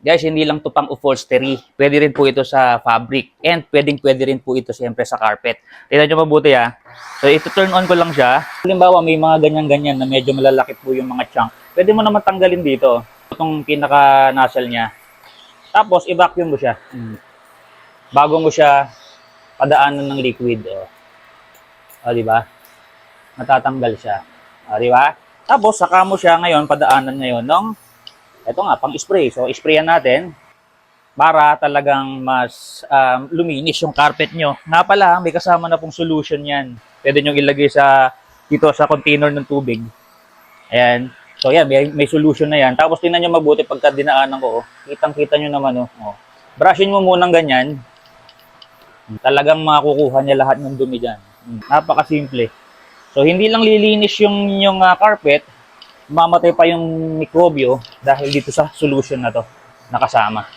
Guys, hindi lang to pang upholstery. Pwede rin po ito sa fabric. And pwede rin po ito siyempre sa carpet. Tignan nyo mabuti ha. So, ito turn on ko lang siya. Halimbawa, may mga ganyan-ganyan na medyo malalaki po yung mga chunk. Pwede mo naman tanggalin dito. Itong pinaka-nozzle niya. Tapos, i-vacuum mo siya. Bago mo siya padaanan ng liquid. O, di ba? Matatanggal siya. O, di ba? Tapos, saka mo siya ngayon, padaanan ngayon ng ito nga, pang-spray. So, sprayan natin para talagang mas luminis yung carpet nyo. Nga pala, may kasama na pong solution yan. Pwede nyo ilagay dito sa container ng tubig. Ayan. So, yan, may solution na yan. Tapos, tingnan nyo mabuti pagka dinaanan ko. Kitang-kita nyo naman. Brushin mo munang ganyan. Talagang makukuha niya lahat ng dumi dyan. Napakasimple. So, hindi lang lilinis yung carpet, mamatay pa yung mikrobyo dahil dito sa solution na to nakasama.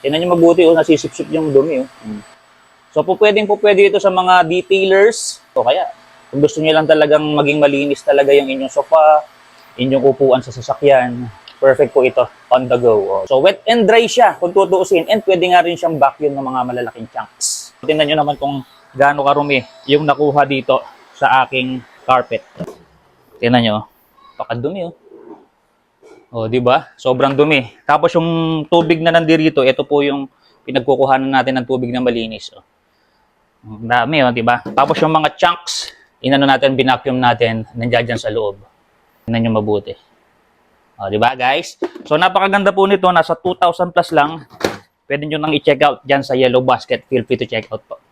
Tingnan nyo mabuti, nasisipsip yung dumi. So, pwede ito sa mga detailers. O kaya, kung gusto niyo lang talagang maging malinis talaga yung inyong sofa, inyong upuan sa sasakyan, perfect po ito on the go. So, wet and dry siya kung tutuusin. And pwede nga rin siyang vacuum ng mga malalaking chunks. Tingnan nyo naman kung gaano karumi yung nakuha dito sa aking carpet. Tingnan nyo. Pakadumi di ba? Sobrang dumi. Tapos yung tubig na nandirito, ito po yung pinagkukuhanan natin ng tubig na malinis. Ang dami, di ba? Tapos yung mga chunks, binacuum natin, nandiyan dyan sa loob. Tingnan nyo mabuti. Di ba, guys? So, napakaganda po nito. Nasa 2,000 plus lang. Pwede nyo nang i-check out dyan sa Yellow Basket. Feel free to check out po.